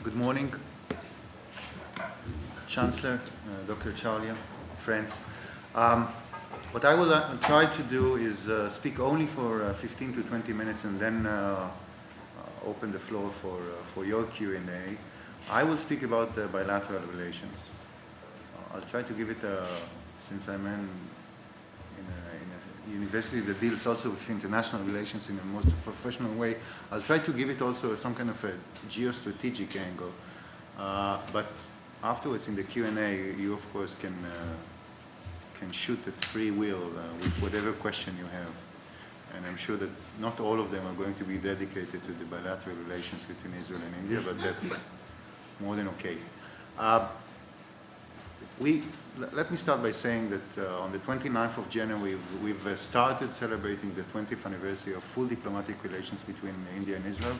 Good morning, Chancellor, Dr. Chawlia, friends. What I will try to do is speak only for 15 to 20 minutes and then open the floor for your Q&A. I will speak about the bilateral relations. I'll try to give it since I'm in a university that deals also with international relations in a most professional way, I'll try to give it also some kind of a geostrategic angle. But afterwards in the Q&A, you of course can shoot at free will with whatever question you have. And I'm sure that not all of them are going to be dedicated to the bilateral relations between Israel and India, but that's more than okay. Let me start by saying that on the 29th of January, we've started celebrating the 20th anniversary of full diplomatic relations between India and Israel.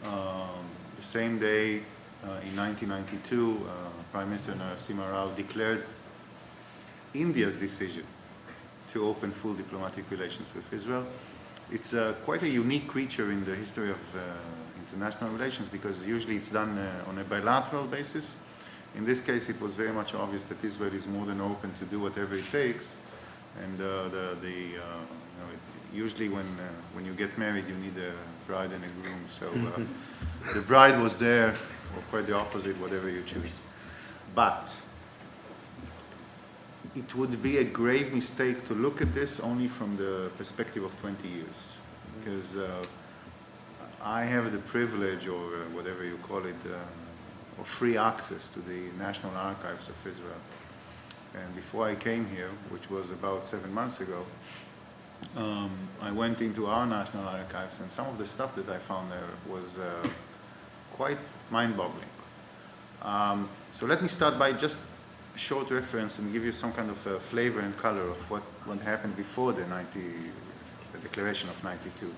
The same day, in 1992, Prime Minister Narasimha Rao declared India's decision to open full diplomatic relations with Israel. It's quite a unique creature in the history of international relations because usually it's done on a bilateral basis. In this case, it was very much obvious that Israel is more than open to do whatever it takes. And usually when you get married, you need a bride and a groom. So the bride was there, or quite the opposite, whatever you choose. But it would be a grave mistake to look at this only from the perspective of 20 years. Because I have the privilege, or whatever you call it, of free access to the National Archives of Israel. And before I came here, which was about 7 months ago, I went into our National Archives, and some of the stuff that I found there was quite mind-boggling. So let me start by just a short reference and give you some kind of flavor and color of what happened before the Declaration of 92.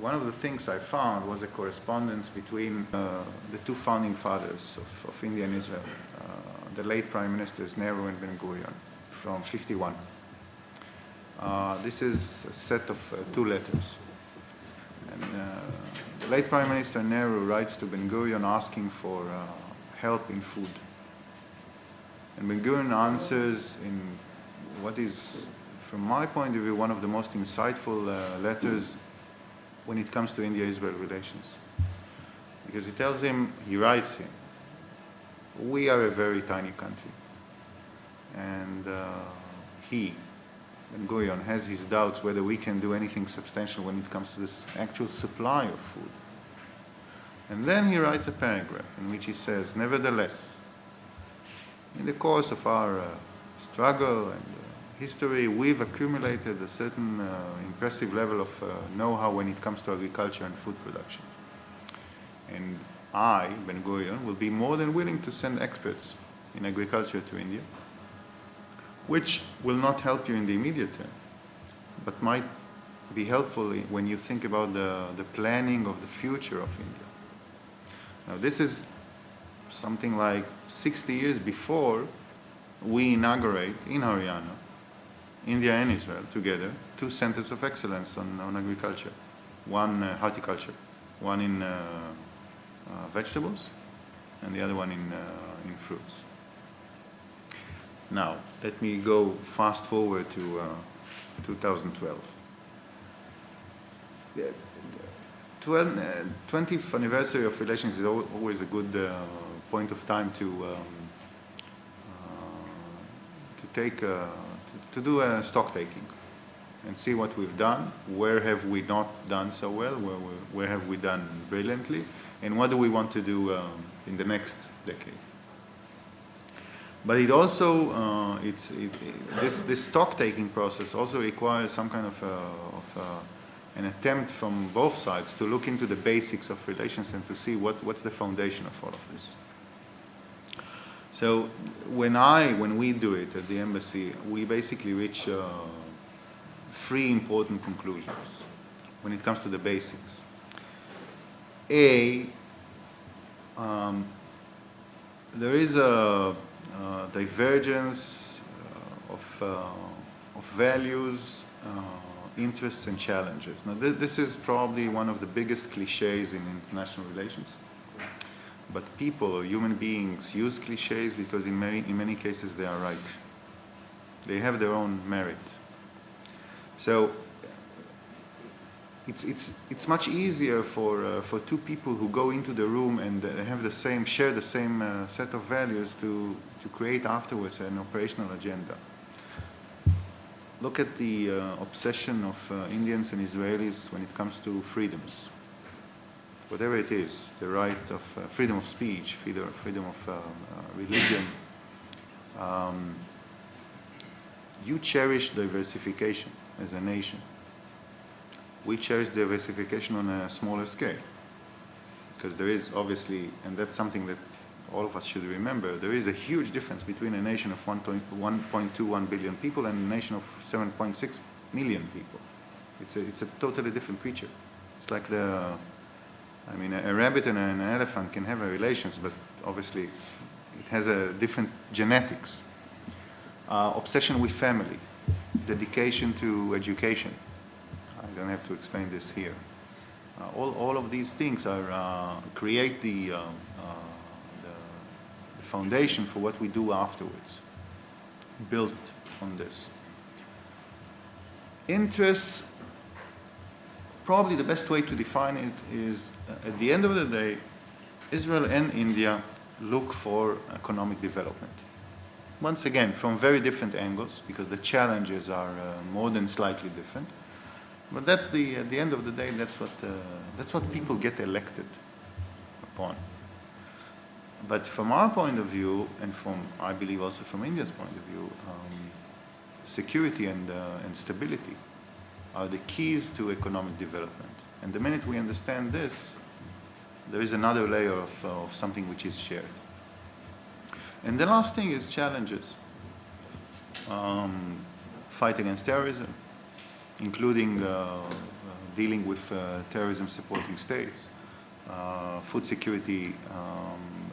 One of the things I found was a correspondence between the two founding fathers of India and Israel, the late Prime Ministers Nehru and Ben Gurion, from '51. This is a set of 2 letters. And the late Prime Minister Nehru writes to Ben Gurion asking for help in food. And Ben Gurion answers in what is, from my point of view, one of the most insightful letters when it comes to India-Israel relations. Because he writes him, we are a very tiny country. And Ben Gurion, has his doubts whether we can do anything substantial when it comes to this actual supply of food. And then he writes a paragraph in which he says, nevertheless, in the course of our struggle and history, we've accumulated a certain impressive level of know-how when it comes to agriculture and food production. And I, Ben Gurion, will be more than willing to send experts in agriculture to India, which will not help you in the immediate term, but might be helpful when you think about the planning of the future of India. Now, this is something like 60 years before we inaugurate in Haryana, India and Israel together, 2 centers of excellence on agriculture. One horticulture, one in vegetables, and the other one in fruits. Now, let me go fast forward to 2012. The 20th anniversary of relations is always a good point of time to do a stock taking and see what we've done, where have we not done so well, where have we done brilliantly, and what do we want to do in the next decade. But it also, this stock taking process also requires some kind of an attempt from both sides to look into the basics of relations and to see what's the foundation of all of this. So when we do it at the embassy, we basically reach 3 important conclusions when it comes to the basics. A, there is a divergence of values interests and challenges. Now, this is probably one of the biggest cliches in international relations. But people or human beings use cliches because in many cases they are right. They have their own merit. So it's much easier for two people who go into the room and share the same set of values to create afterwards an operational agenda. Look at the obsession of Indians and Israelis when it comes to freedoms. Whatever it is, the right of freedom of speech, freedom of religion. You cherish diversification as a nation. We cherish diversification on a smaller scale. Because there is obviously, and that's something that all of us should remember, there is a huge difference between a nation of 1.21 billion people and a nation of 7.6 million people. It's a totally different creature. It's like a rabbit and an elephant can have relations, but obviously it has a different genetics. Obsession with family, dedication to education. I don't have to explain this here. All of these things create the foundation for what we do afterwards, built on this. Interests, probably the best way to define it is, at the end of the day, Israel and India look for economic development. Once again, from very different angles, because the challenges are more than slightly different. But that's at the end of the day, that's what people get elected upon. But from our point of view, and I believe also from India's point of view, security and stability are the keys to economic development. And the minute we understand this, there is another layer of something which is shared. And the last thing is challenges. Fight against terrorism, including dealing with terrorism supporting states, food security,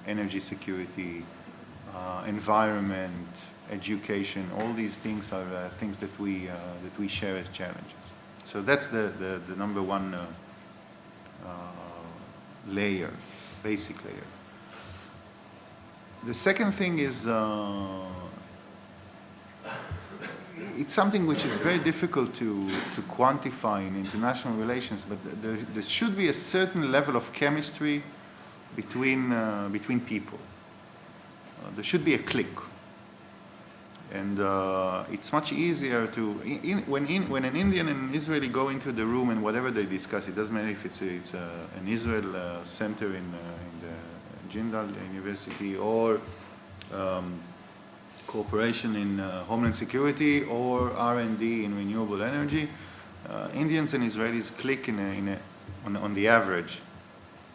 energy security, environment, education. All these things are things that we share as challenges. So that's the number one layer, basic layer. The second thing is it's something which is very difficult to quantify in international relations, but there should be a certain level of chemistry between people. There should be a click. And it's much easier to, when an Indian and an Israeli go into the room and whatever they discuss, it doesn't matter if it's an Israel center in the Jindal University or cooperation in homeland security or R&D in renewable energy, Indians and Israelis click on the average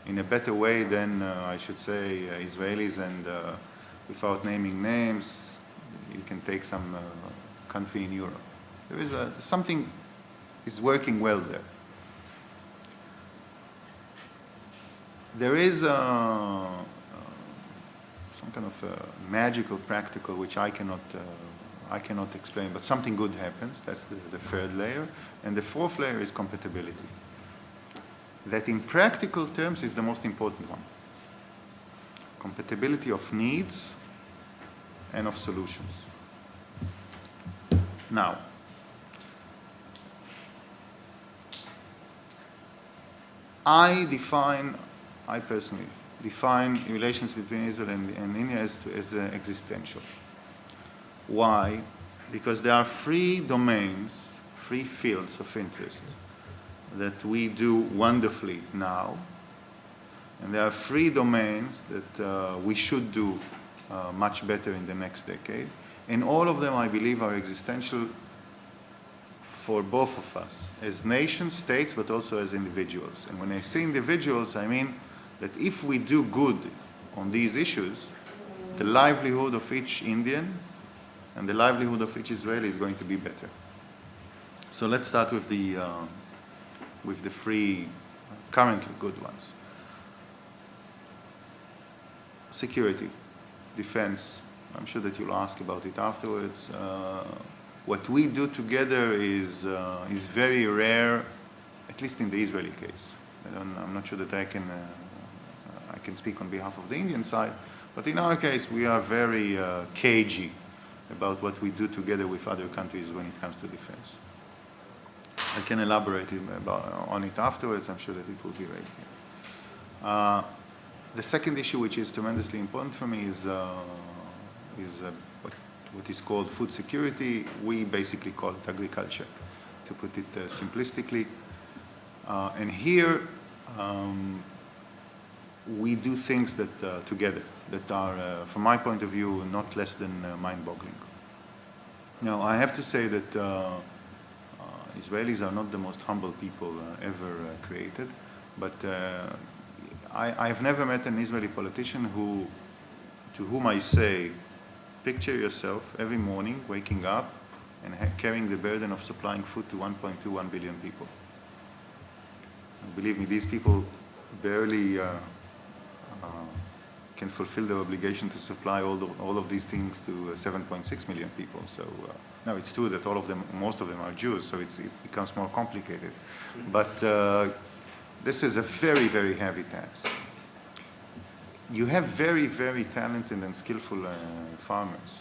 in a better way than, I should say, Israelis and, without naming names, you can take some country in Europe. There is something is working well there. There is some kind of magical, practical, which I cannot explain, but something good happens. That's the third layer. And the fourth layer is compatibility. That in practical terms is the most important one. Compatibility of needs and of solutions. Now, I personally define relations between Israel and India as existential. Why? Because there are three domains, three fields of interest that we do wonderfully now, and there are three domains that we should do much better in the next decade. And all of them, I believe, are existential for both of us, as nation states, but also as individuals. And when I say individuals, I mean that if we do good on these issues, the livelihood of each Indian and the livelihood of each Israeli is going to be better. So let's start with the three currently good ones. Security, defense. I'm sure that you'll ask about it afterwards. what we do together is very rare, at least in the Israeli case. I'm not sure that I can speak on behalf of the Indian side, but in our case, we are very cagey about what we do together with other countries when it comes to defense. I can elaborate on it afterwards. I'm sure that it will be right here. The second issue, which is tremendously important for me, is what is called food security. We basically call it agriculture, to put it simplistically. And here, we do things that together that are, from my point of view, not less than mind-boggling. Now, I have to say that Israelis are not the most humble people ever created, but I have never met an Israeli politician to whom I say, picture yourself every morning waking up and carrying the burden of supplying food to 1.21 billion people. And believe me, these people barely can fulfill their obligation to supply all of these things to 7.6 million people. So now it's true that most of them are Jews, so it becomes more complicated. But this is a very, very heavy task. You have very, very talented and skillful farmers.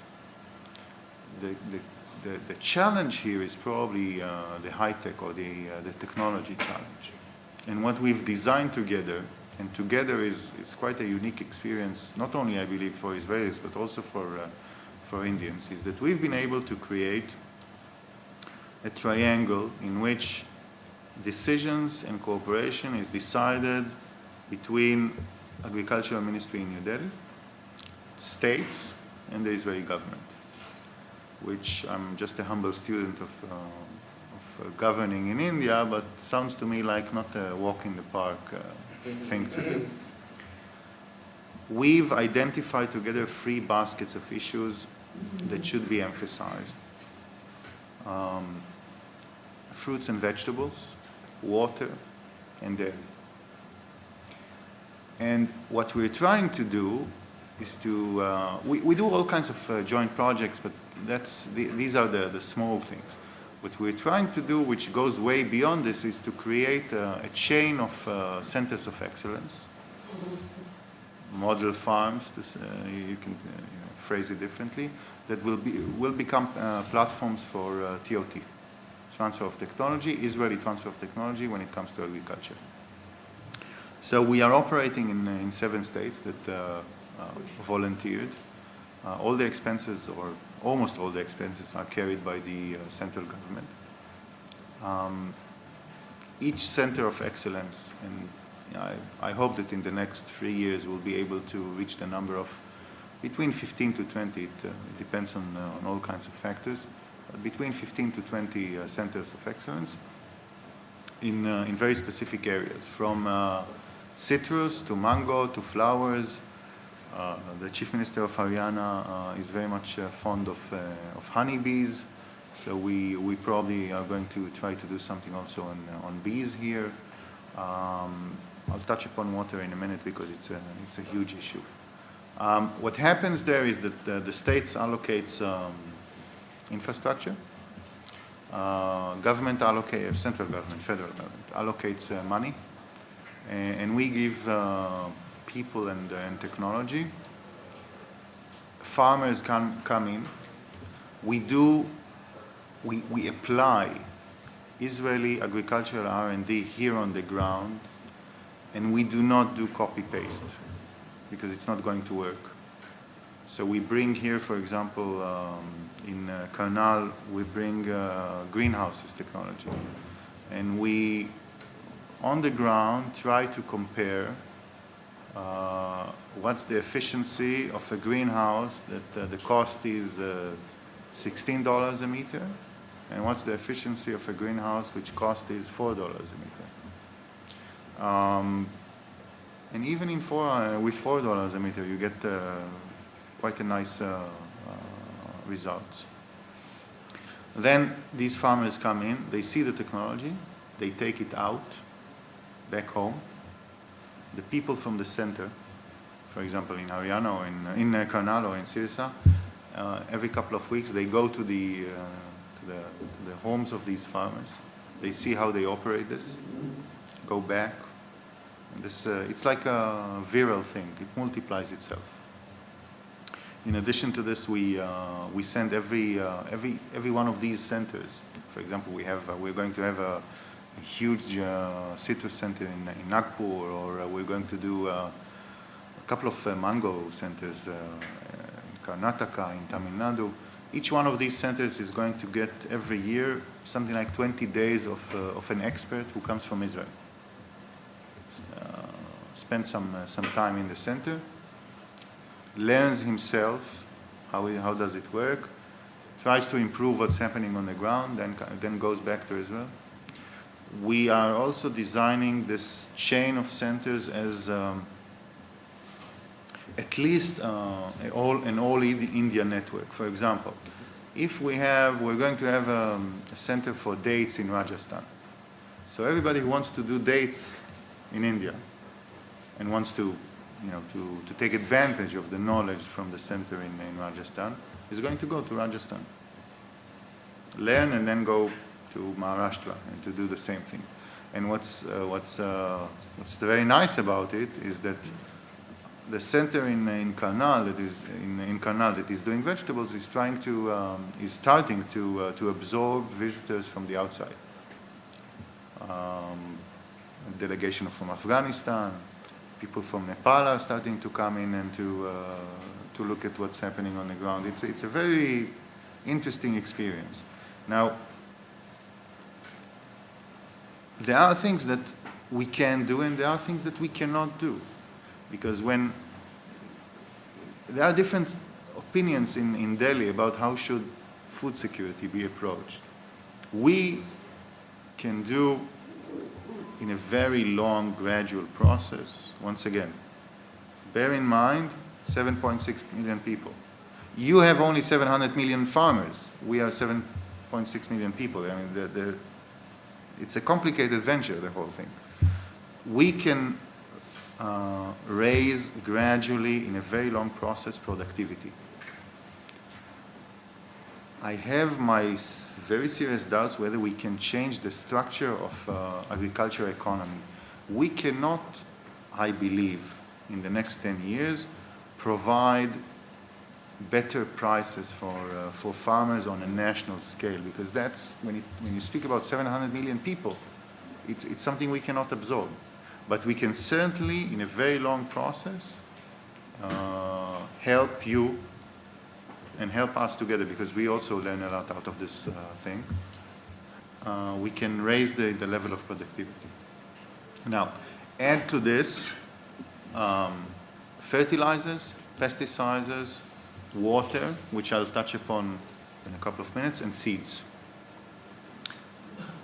The challenge here is probably the high-tech or the technology challenge. And what we've designed together, and together is quite a unique experience, not only, I believe, for Israelis, but also for Indians, is that we've been able to create a triangle in which decisions and cooperation is decided between Agricultural Ministry in New Delhi, states, and the Israeli government, which I'm just a humble student of governing in India, but sounds to me like not a walk in the park thing to do. We've identified together 3 baskets of issues that should be emphasized. Fruits and vegetables, water, and dairy. And what we're trying to do is to, we do all kinds of joint projects, but these are the small things. What we're trying to do, which goes way beyond this, is to create a chain of centers of excellence, model farms, you can phrase it differently, that will become platforms for TOT, transfer of technology, Israeli transfer of technology when it comes to agriculture. So we are operating in 7 states that volunteered. All the expenses, or almost all the expenses, are carried by the central government. Each center of excellence, and I hope that in the next 3 years we'll be able to reach the number of between 15 to 20, it depends on all kinds of factors, but between 15 to 20 centers of excellence in very specific areas, from citrus to mango to flowers. The Chief Minister of Haryana is very much fond of honeybees, so we probably are going to try to do something also on bees here. I'll touch upon water in a minute because it's a huge issue. What happens there is that the states allocates infrastructure. Government allocates, central government, federal government allocates money, and we give people and technology. Farmers come in. We apply Israeli agricultural R&D here on the ground, and we do not do copy-paste because it's not going to work. So we bring here, for example, in Karnal, we bring greenhouses technology, and we, on the ground, try to compare what's the efficiency of a greenhouse that the cost is $16 a meter, and what's the efficiency of a greenhouse which cost is $4 a meter. And even with $4 a meter, you get quite a nice result. Then these farmers come in, they see the technology, they take it out, back home. The people from the center, for example, in Haryana or in Karnal or in Sirsa, every couple of weeks they go to the to the homes of these farmers. They see how they operate this, go back. And this, it's like a viral thing. It multiplies itself. In addition to this, we send every one of these centers. For example, we're going to have a huge citrus center in Nagpur, or we're going to do a couple of mango centers in Karnataka, in Tamil Nadu. Each one of these centers is going to get every year something like 20 days of an expert who comes from Israel. Spends some time in the center, learns himself how does it work, tries to improve what's happening on the ground, then goes back to Israel. We are also designing this chain of centers as at least an all India network. For example, if we're going to have a center for dates in Rajasthan. So everybody who wants to do dates in India and wants to take advantage of the knowledge from the center in Rajasthan is going to go to Rajasthan, learn, and then go to Maharashtra and to do the same thing. And what's very nice about it is that the center in Karnal that is doing vegetables is starting to absorb visitors from the outside. A delegation from Afghanistan, people from Nepal are starting to come in and to look at what's happening on the ground. It's a very interesting experience. Now, there are things that we can do and there are things that we cannot do. Because when there are different opinions in Delhi about how should food security be approached. We can do in a very long, gradual process. Once again, bear in mind 7.6 million people. You have only 700 million farmers. We are 7.6 million people. I mean, it's a complicated venture, the whole thing. We can raise gradually, in a very long process, productivity. I have my very serious doubts whether we can change the structure of agriculture economy. We cannot, I believe, in the next 10 years, provide better prices for farmers on a national scale, because that's, when you speak about 700 million people, it's something we cannot absorb. But we can certainly, in a very long process, help you and help us together, because we also learn a lot out of this thing. We can raise the level of productivity. Now, add to this fertilizers, pesticides, water, which I'll touch upon in a couple of minutes, and seeds.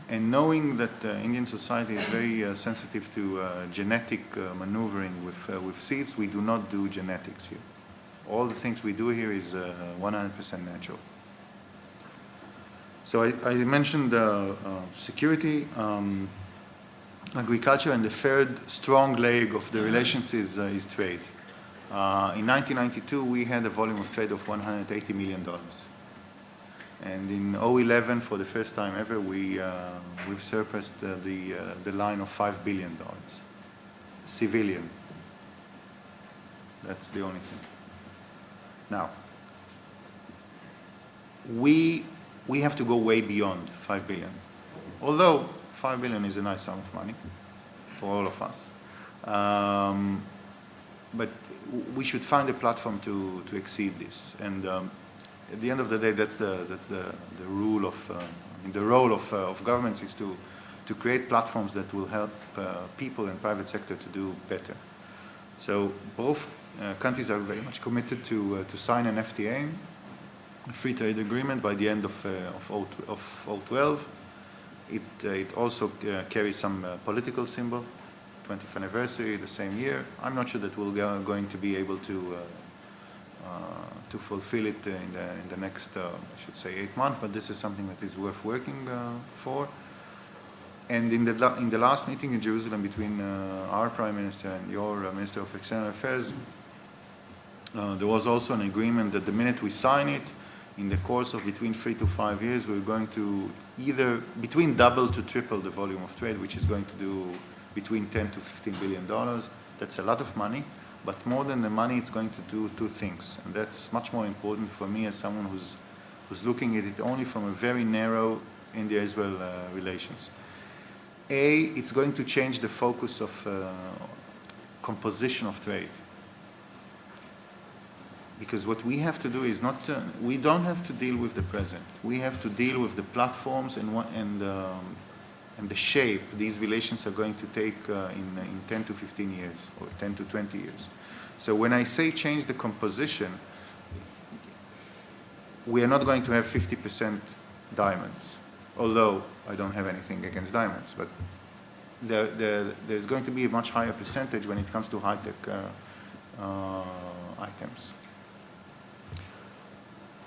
And knowing that Indian society is very sensitive to genetic maneuvering with seeds, we do not do genetics here. All the things we do here is 100% natural. So I mentioned security, agriculture, and the third strong leg of the relations is trade. In 1992, we had a volume of trade of $180 million. And in 2011, for the first time ever, we've surpassed the line of $5 billion. Civilian. That's the only thing. Now, we have to go way beyond 5 billion. Although 5 billion is a nice sum of money for all of us. But we should find a platform to exceed this. And at the end of the day, that's the rule of the role of governments is to create platforms that will help people and private sector to do better. So both countries are very much committed to sign an FTA, a free trade agreement, by the end of 2012. It also carries some political symbol. 20th anniversary, the same year. I'm not sure that we're going to be able to fulfill it in the next, I should say, 8 months, but this is something that is worth working for. And in the last meeting in Jerusalem between our Prime Minister and your Minister of External Affairs, there was also an agreement that the minute we sign it, in the course of between 3 to 5 years, we're going to either between double to triple the volume of trade, which is going to do between 10 to 15 billion dollars. That's a lot of money, but more than the money, it's going to do two things, and that's much more important for me as someone who's looking at it only from a very narrow India-Israel relations. A, it's going to change the focus of composition of trade. Because what we have to do is not, we don't have to deal with the present. We have to deal with the platforms and the shape these relations are going to take in 10 to 15 years or 10 to 20 years. So when I say change the composition, we are not going to have 50% diamonds, although I don't have anything against diamonds, but there's going to be a much higher percentage when it comes to high-tech items.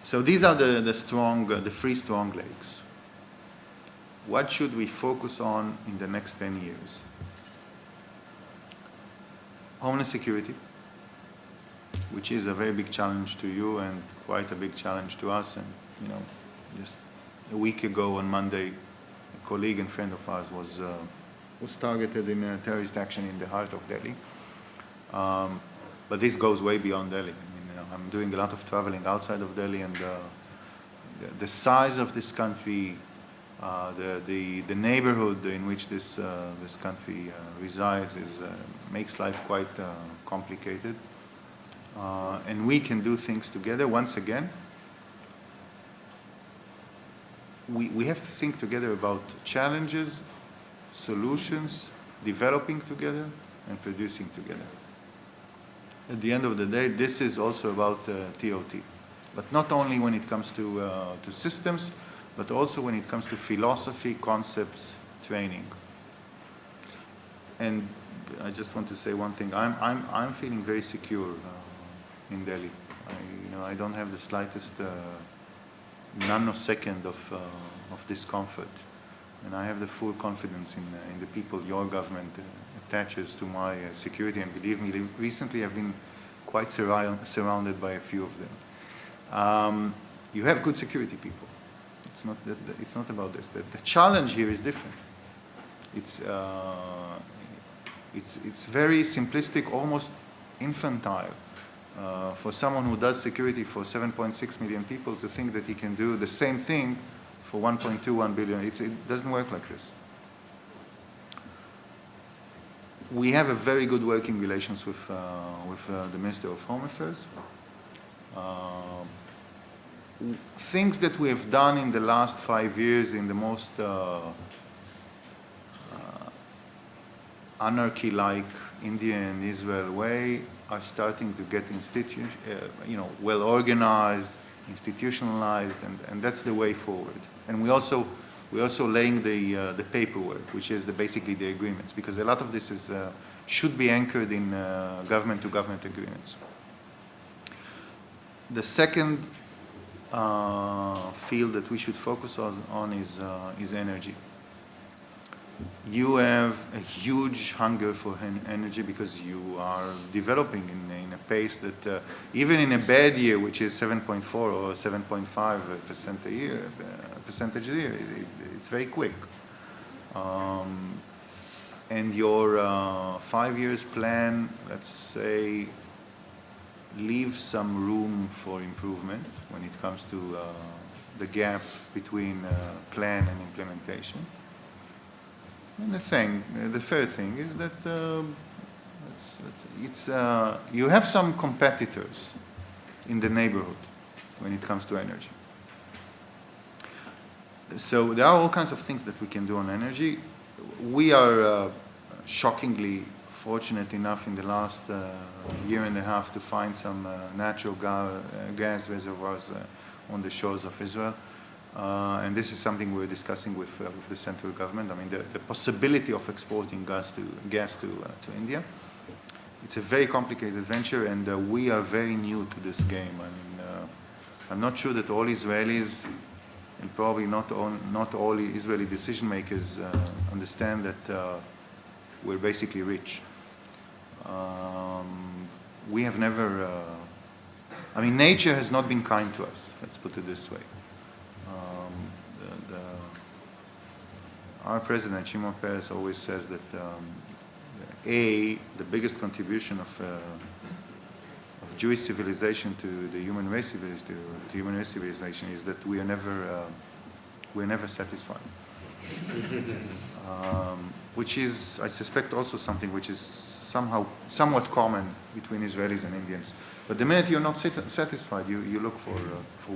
So these are the three strong legs. What should we focus on in the next 10 years? Homeland security, which is a very big challenge to you and quite a big challenge to us. And you know, just a week ago on Monday, a colleague and friend of ours was targeted in a terrorist action in the heart of Delhi. But this goes way beyond Delhi. I mean, I'm doing a lot of traveling outside of Delhi, and the size of this country, the neighborhood in which this country resides makes life quite complicated. And we can do things together. Once again, we have to think together about challenges, solutions, developing together, and producing together. At the end of the day, this is also about TOT. But not only when it comes to systems, but also when it comes to philosophy, concepts, training. And I just want to say one thing. I'm feeling very secure in Delhi. I don't have the slightest nanosecond of discomfort, and I have the full confidence in the people your government attaches to my security. And believe me, recently I've been quite surrounded by a few of them. You have good security people. It's not about this. The challenge here is different. It's very simplistic, almost infantile. For someone who does security for 7.6 million people to think that he can do the same thing for 1.21 billion, it doesn't work like this. We have a very good working relations with the Minister of Home Affairs. Things that we have done in the last 5 years in the most anarchy-like India and Israel way are starting to get well organized, institutionalized, and that's the way forward. And we're also laying the paperwork, which is basically the agreements, because a lot of this should be anchored in government-to-government agreements. The second field that we should focus on is energy. You have a huge hunger for energy because you are developing in a pace that even in a bad year, which is 7.4 or 7.5% a year, percentage a year, it's very quick. And your 5 years plan, let's say, leaves some room for improvement when it comes to the gap between plan and implementation. And the third thing is that you have some competitors in the neighborhood when it comes to energy. So there are all kinds of things that we can do on energy. We are shockingly fortunate enough in the last year and a half to find some natural gas reservoirs on the shores of Israel. And this is something we're discussing with the central government. I mean, the possibility of exporting gas to India. It's a very complicated venture, and we are very new to this game. I mean, I'm not sure that all Israelis, and probably not all Israeli decision makers, understand that we're basically rich. We have never I mean, nature has not been kind to us, let's put it this way. Our president, Shimon Peres, always says that the biggest contribution of Jewish civilization to the human race civilization is that we're never satisfied. Which is, I suspect, also something which is somewhat common between Israelis and Indians. But the minute you're not satisfied, you look for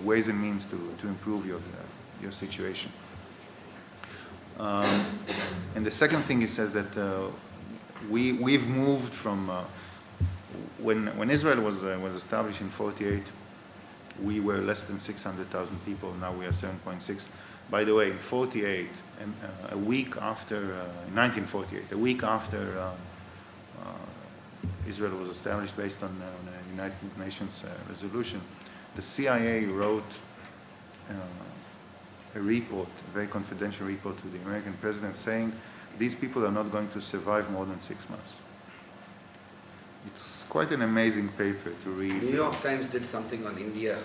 ways and means to improve your situation. And the second thing he says that we've moved from when Israel was established in 48, we were less than 600,000 people. Now we are 7.6. By the way, in 48, a week after 1948, a week after Israel was established based on a United Nations resolution, the CIA wrote a report, a very confidential report to the American president saying these people are not going to survive more than 6 months. It's quite an amazing paper to read. New York Times did something on India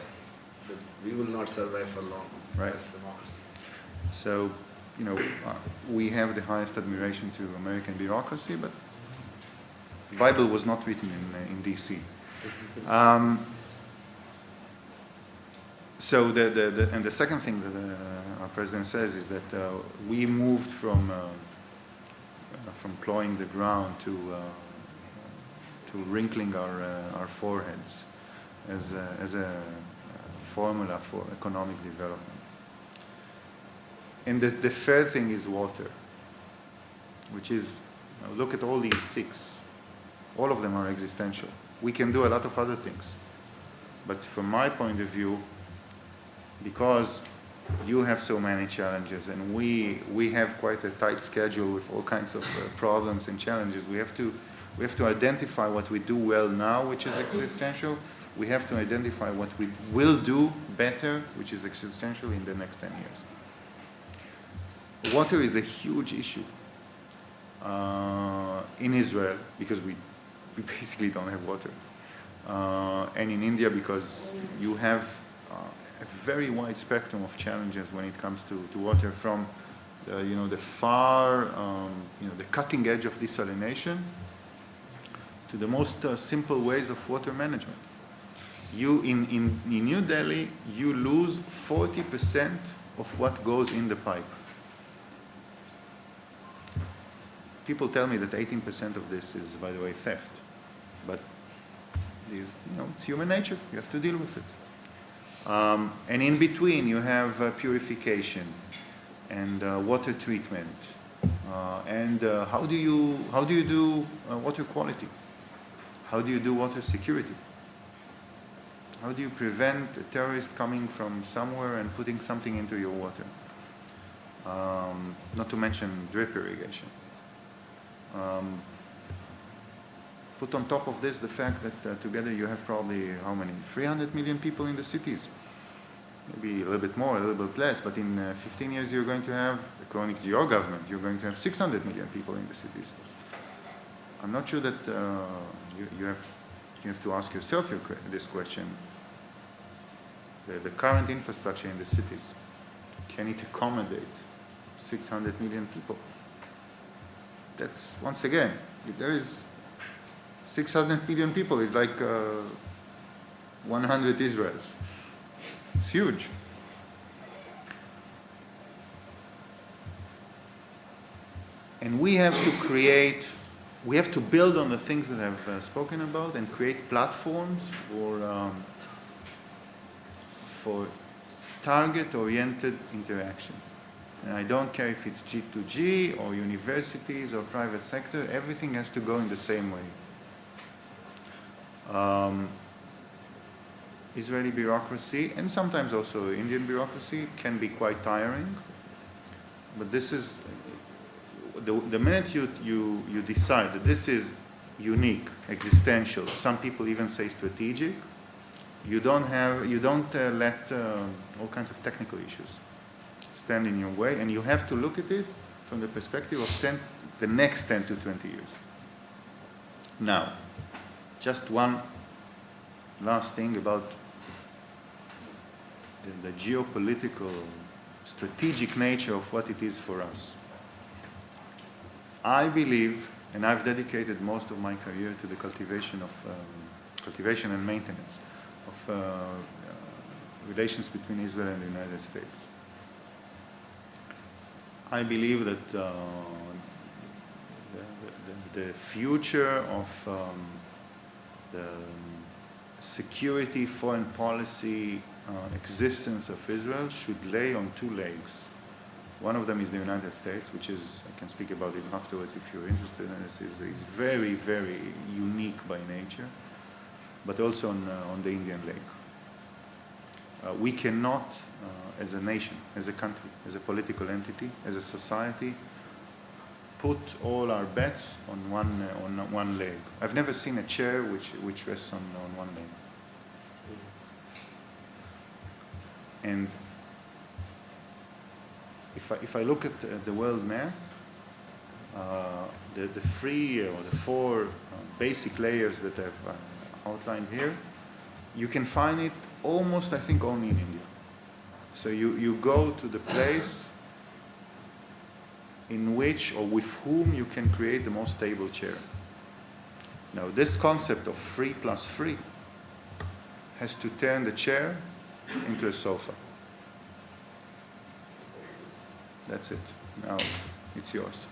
that we will not survive for long. Right. As democracy. So, we have the highest admiration to American bureaucracy, but the Bible was not written in D.C. So the second thing that our president says is that we moved from clawing the ground to wrinkling our foreheads as a formula for economic development. And the third thing is water, which is, look at all these 6. All of them are existential. We can do a lot of other things. But from my point of view, because you have so many challenges and we have quite a tight schedule with all kinds of problems and challenges, we have to identify what we do well now, which is existential. We have to identify what we will do better, which is existential in the next 10 years. Water is a huge issue in Israel because we basically don't have water, and in India because you have a very wide spectrum of challenges when it comes to water, from the far the cutting edge of desalination to the most simple ways of water management. In New Delhi, you lose 40% of what goes in the pipe. People tell me that 18% of this is, by the way, theft. But it's human nature. You have to deal with it. And in between, you have purification and water treatment. And how do you do water quality? How do you do water security? How do you prevent a terrorist coming from somewhere and putting something into your water? Not to mention drip irrigation. Put on top of this the fact that together you have probably, how many? 300 million people in the cities. Maybe a little bit more, a little bit less, but in 15 years you're going to have, according to your government, you're going to have 600 million people in the cities. I'm not sure that you have to ask yourself this question. The current infrastructure in the cities, can it accommodate 600 million people? That's, once again, if there is 600 million people, it's like 100 Israels. It's huge. And we have to build on the things that I've spoken about and create platforms for target-oriented interaction. And I don't care if it's G2G or universities or private sector, everything has to go in the same way. Israeli bureaucracy, and sometimes also Indian bureaucracy, can be quite tiring. But this is, the minute you decide that this is unique, existential, some people even say strategic, you don't let all kinds of technical issues stand in your way, and you have to look at it from the perspective of the next 10 to 20 years. Now, just one last thing about the geopolitical, strategic nature of what it is for us. I believe, and I've dedicated most of my career to the cultivation and maintenance of relations between Israel and the United States. I believe that the future of the security, foreign policy, existence of Israel should lay on two legs. One of them is the United States, which is, I can speak about it afterwards if you're interested in this, is very, very unique by nature, but also on the Indian lake. We cannot, as a nation, as a country, as a political entity, as a society, put all our bets on one leg. I've never seen a chair which rests on one leg. And if I look at the world map, the three or the four basic layers that I've outlined here, you can find it almost, I think, only in India. So you go to the place in which or with whom you can create the most stable chair. Now, this concept of 3 + 3 has to turn the chair into a sofa. That's it. Now, it's yours.